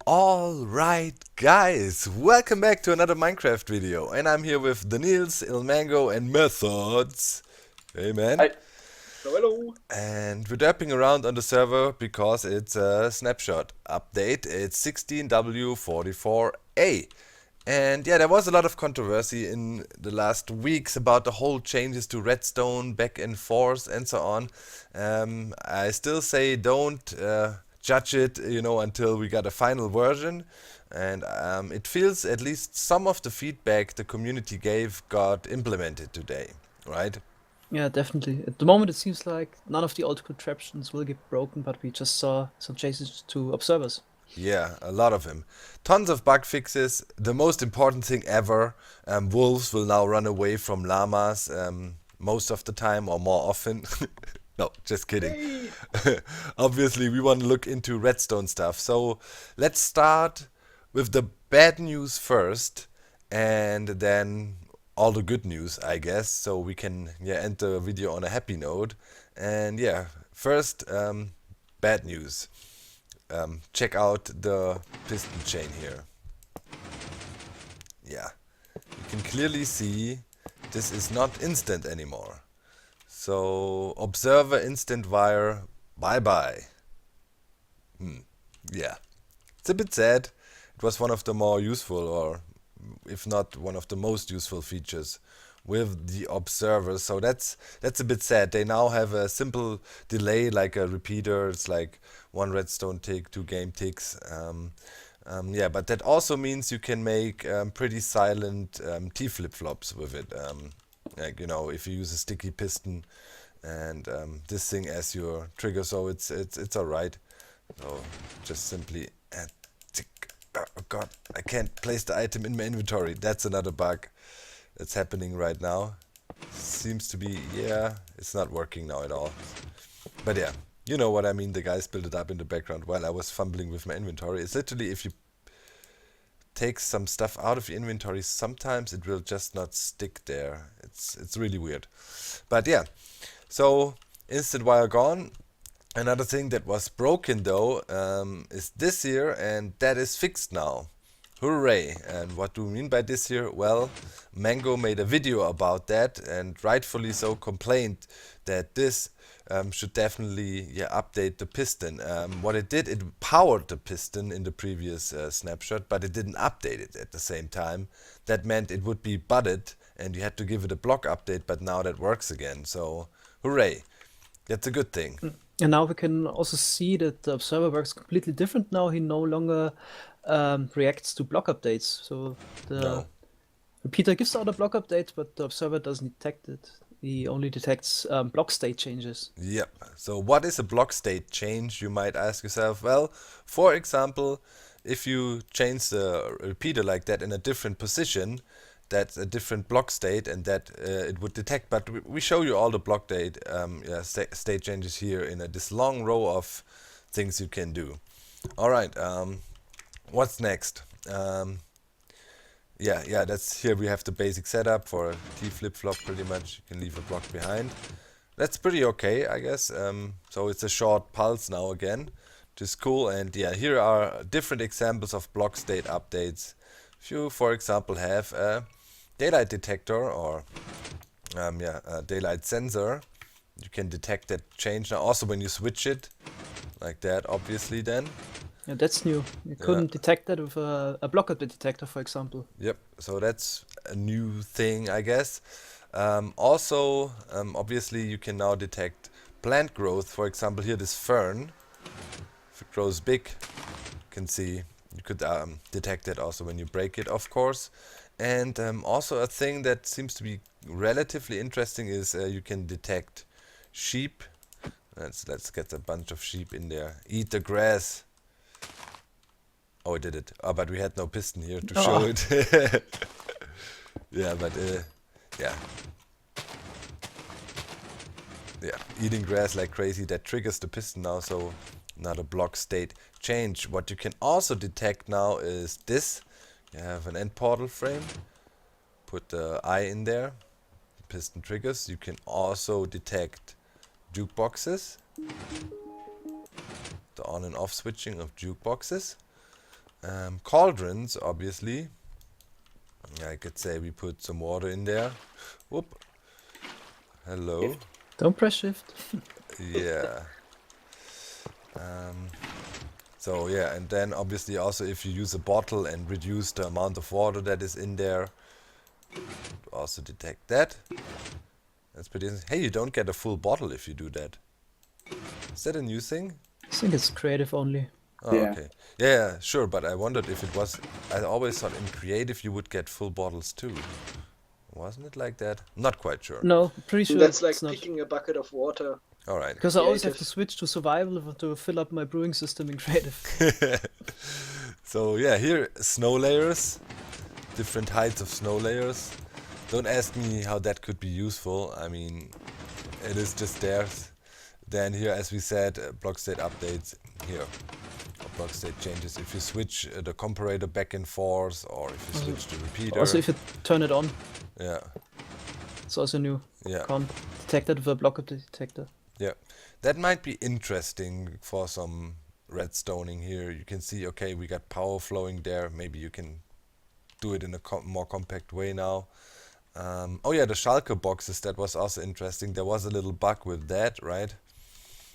Alright guys, welcome back to another Minecraft video, and I'm here with Daniels, Ilmango and Methods. Hey man. Hi. Hello. And we're dapping around on the server because it's a snapshot update. It's 16W44A. And yeah, there was a lot of controversy in the last weeks about the whole changes to redstone, back and forth, and so on. I still say don't judge it, until we got a final version. And it feels at least some of the feedback the community gave got implemented today, right? Yeah, definitely. At the moment, it seems like none of the old contraptions will get broken, but we just saw some changes to observers. Yeah, a lot of them. Tons of bug fixes. The most important thing ever, wolves will now run away from llamas most of the time or more often. No, just kidding. Obviously, we want to look into redstone stuff. So let's start with the bad news first and then all the good news, I guess. So we can end the video on a happy note. And first, bad news. Check out the piston chain here. Yeah, you can clearly see this is not instant anymore. So observer instant wire, bye bye. Yeah, it's a bit sad. It was one of the more useful, or if not one of the most useful features with the observers. So that's a bit sad. They now have a simple delay like a repeater. It's like one redstone tick, two game ticks. Yeah, but that also means you can make pretty silent T flip-flops with it. Like, if you use a sticky piston and this thing as your trigger, so it's alright. So just simply add tick. Oh god, I can't place the item in my inventory. That's another bug that's happening right now. Seems to be, it's not working now at all. But yeah, you know what I mean. The guys built it up in the background while I was fumbling with my inventory. It's literally, if you take some stuff out of your inventory, sometimes it will just not stick there. It's really weird. But yeah, so instant wire gone. Another thing that was broken though is this here, and that is fixed now. Hooray! And what do we mean by this here? Well, Mango made a video about that and rightfully so complained that this should definitely update the piston. What it did, it powered the piston in the previous snapshot, but it didn't update it at the same time. That meant it would be butted and you had to give it a block update, but now that works again. So hooray! That's a good thing. And now we can also see that the observer works completely different now. He no longer reacts to block updates. So the repeater gives out a block update, but the observer doesn't detect it. He only detects block state changes. Yep. So what is a block state change, you might ask yourself? Well, for example, if you change the repeater like that in a different position, that's a different block state, and that it would detect. But we show you all the block state changes here in this long row of things you can do. All right. What's next? That's here. We have the basic setup for a T flip-flop. Pretty much, you can leave a block behind. That's pretty okay, I guess. So it's a short pulse now again, which is cool. And yeah, here are different examples of block state updates. If you, for example, have a daylight detector or a daylight sensor, you can detect that change now. Also, when you switch it like that, obviously, then. Yeah, that's new. You couldn't detect that with a block update detector, for example. Yep. So that's a new thing, I guess. Also, obviously, you can now detect plant growth. For example, here this fern, if it grows big, you can see, you could detect it also when you break it, of course. And also a thing that seems to be relatively interesting is you can detect sheep. Let's get a bunch of sheep in there. Eat the grass. Oh, it did it. Oh, but we had no piston here to show it. Yeah, but yeah. Yeah, eating grass like crazy, that triggers the piston now, so not a block state change. What you can also detect now is this. You have an end portal frame. Put the eye in there. Piston triggers. You can also detect jukeboxes. The on and off switching of jukeboxes. Cauldrons, obviously. I could say we put some water in there. Whoop. Hello. Don't press shift. Yeah. So yeah, and then obviously also if you use a bottle and reduce the amount of water that is in there, also detect that. That's pretty interesting. Hey, you don't get a full bottle if you do that. Is that a new thing? I think it's creative only. Oh, Yeah. okay. Yeah, sure, but I wondered if it was... I always thought in creative you would get full bottles too. Wasn't it like that? Not quite sure. No, pretty sure That's like it's not. picking a bucket of water. Alright. Because I always have to Creative. switch to survival to fill up my brewing system in creative. So yeah, here snow layers. Different heights of snow layers. Don't ask me how that could be useful. I mean, it is just there. Then here, as we said, block state updates here. Or block state changes. If you switch the comparator back and forth, or if you switch the repeater. Also, if you turn it on, Yeah, it's also new. yeah, Can't detect it with a block detector. yeah. That might be interesting for some redstoning here. You can see, okay, we got power flowing there. Maybe you can do it in a more compact way now. Oh yeah, the shulker boxes, that was also interesting. There was a little bug with that, right?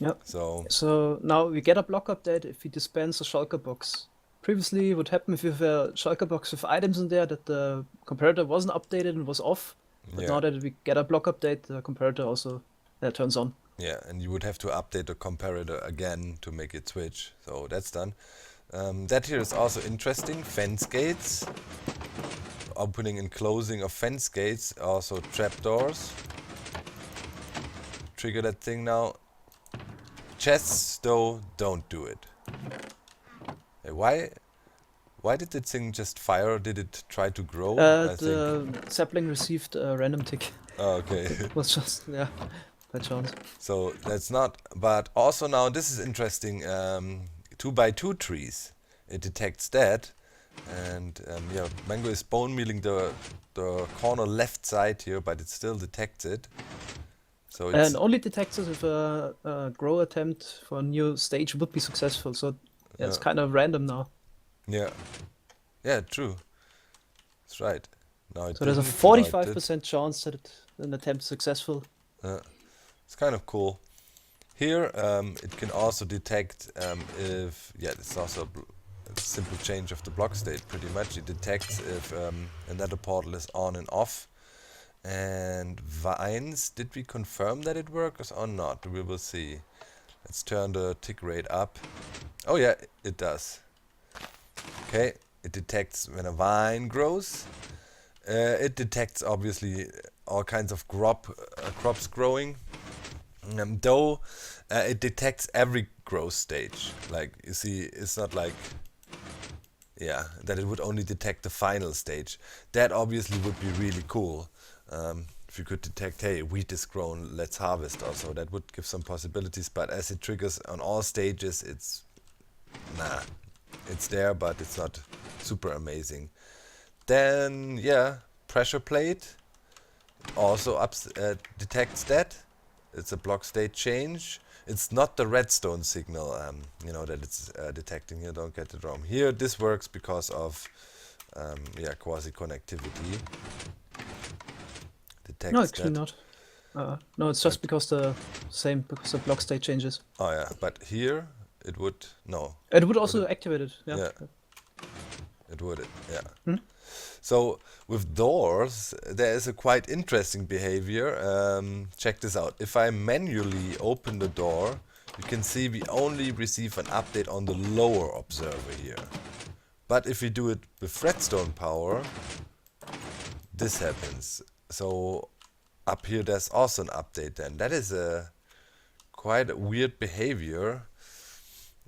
Yep. So, So now we get a block update if we dispense a shulker box. Previously, it would happen if you have a shulker box with items in there that the comparator wasn't updated and was off. But yeah, now that we get a block update, the comparator also turns on. yeah, and you would have to update the comparator again to make it switch. So that's done. That here is also interesting. Fence gates. Opening and closing of fence gates. Also trapdoors. Trigger that thing now. Chests, though, don't do it. Hey, why did the thing just fire? Did it try to grow? I think. The sapling received a random tick. Oh, okay. It was just, yeah, by chance. So that's not. But also now this is interesting. 2x2 trees. It detects that, and yeah, Mango is bone mealing the corner left side here, but it still detects it. So it's And only detects it if a grow attempt for a new stage would be successful. So yeah, it's Yeah. kind of random now. yeah, true. That's right. Now it So there's a didn't, now it did. 45% chance that an attempt is successful. It's kind of cool. Here, it can also detect if, yeah, it's also a simple change of the block state pretty much. It detects if another portal is on and off. And vines, did we confirm that it works or not? We will see. Let's turn the tick rate up. Oh yeah, it does. Okay, it detects when a vine grows. It detects obviously all kinds of crops growing. Though it detects every growth stage. Like you see, it's not like that it would only detect the final stage. That obviously would be really cool. If you could detect, hey, wheat is grown, let's harvest also. That would give some possibilities, but as it triggers on all stages, it's there, but it's not super amazing. Then yeah, pressure plate also detects that. It's a block state change. It's not the redstone signal, that it's detecting here. Don't get it wrong. Here, this works because of quasi connectivity. Detects No, actually that. not. No, it's just because the block state changes. Oh yeah, but here it would no. It would also activate it. Yeah. Yeah. It would. Yeah. Hmm? So with doors, there is a quite interesting behavior. Check this out. If I manually open the door, you can see we only receive an update on the lower observer here. But if we do it with redstone power, this happens. So up here there's also an update then. That is a quite a weird behavior.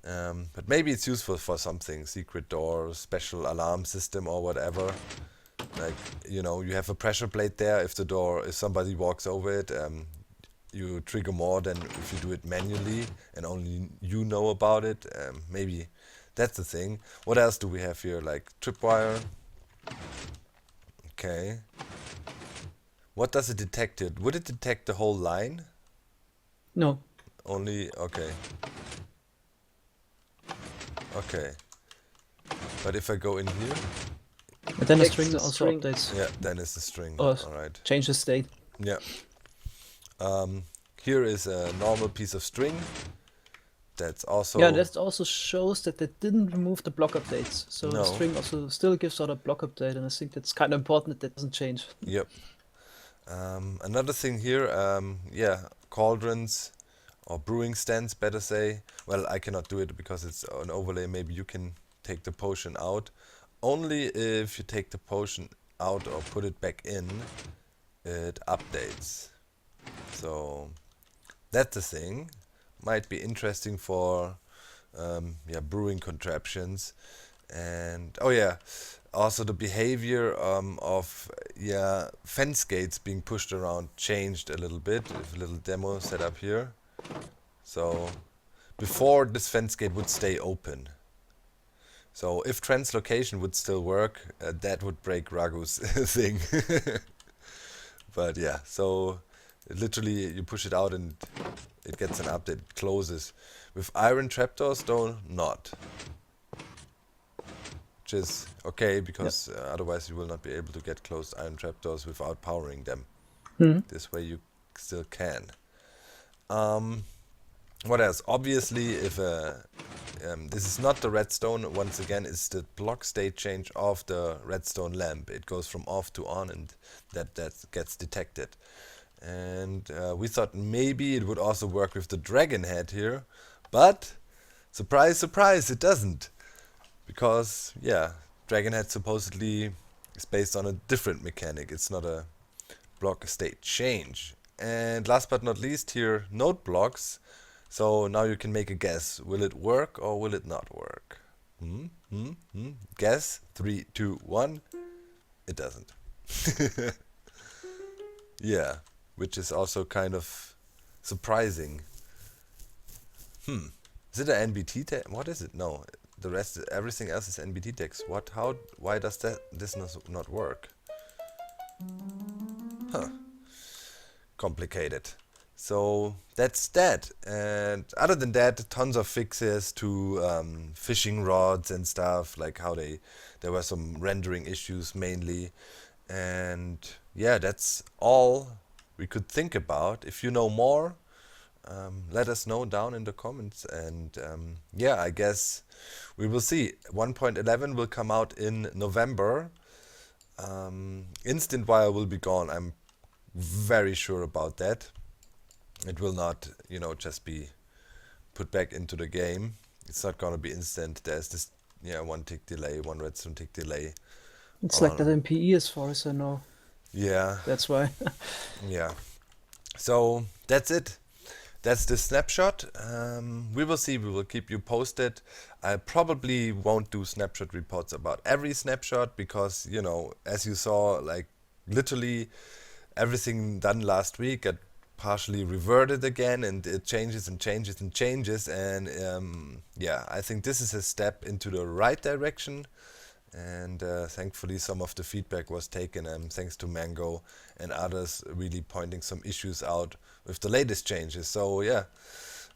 But maybe it's useful for something, secret door, special alarm system or whatever. Like, you have a pressure plate there. If somebody walks over it, you trigger more than if you do it manually and only you know about it. Maybe that's the thing. What else do we have here? Like tripwire. Okay. What does it detect it? Would it detect the whole line? No. Only, okay. Okay. But if I go in here, And then the Text string also string. updates yeah, then it's the string. or All right. changes state. Yeah. Here is a normal piece of string. That's also Yeah, that also shows that they didn't remove the block updates. So No. the string also still gives out a block update, and I think that's kind of important that doesn't change. Yep. Another thing here, yeah, cauldrons or brewing stands, better say. Well, I cannot do it because it's an overlay. Maybe you can take the potion out. Only if you take the potion out or put it back in, it updates. So that's the thing. Might be interesting for yeah, brewing contraptions. And oh yeah, also the behavior of yeah, fence gates being pushed around changed a little bit. If a little demo set up here. So before, this fence gate would stay open. So if translocation would still work, that would break Ragu's thing. But yeah, so literally you push it out and it gets an update, it closes. With iron trapdoors though, not. Which is okay, because otherwise you will not be able to get closed iron trapdoors without powering them. This way you still can. What else? Obviously, if this is not the redstone, once again, it's the block state change of the redstone lamp. It goes from off to on, and that gets detected. And we thought maybe it would also work with the dragon head here, but surprise, surprise, it doesn't. Because, yeah, dragon head supposedly is based on a different mechanic. It's not a block state change. And last but not least here, node blocks. So now you can make a guess. Will it work or will it not work? Guess. 3, 2, 1. It doesn't. Yeah, which is also kind of surprising. Is it an NBT tag? What is it? No, the rest, everything else is NBT text. What? How? Why does this not work? Huh. Complicated. So that's that. And other than that, tons of fixes to fishing rods and stuff, like how there were some rendering issues mainly. And yeah, that's all we could think about. If you know more, let us know down in the comments. And yeah, I guess we will see. 1.11 will come out in November. Instant Wire will be gone. I'm very sure about that. It will not, just be put back into the game. It's not gonna be instant. There's this, one tick delay, one redstone tick delay. It's like that in PE as far as I know. Yeah. That's why. Yeah. So that's it. That's the snapshot. We will see. We will keep you posted. I probably won't do snapshot reports about every snapshot because, as you saw, like literally everything done last week got partially reverted again, and it changes and changes and changes. And yeah, I think this is a step into the right direction. And thankfully some of the feedback was taken, thanks to Mango and others really pointing some issues out with the latest changes. So yeah,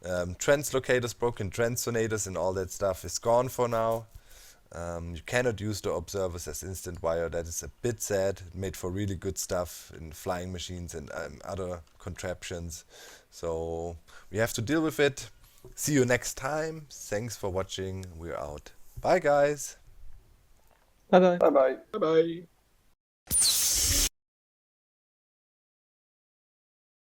translocators, broken transonators and all that stuff is gone for now. You cannot use the observers as instant wire. That is a bit sad. It made for really good stuff in flying machines and other contraptions. So we have to deal with it. See you next time. Thanks for watching. We're out. Bye guys. Bye bye. Bye bye. Bye bye.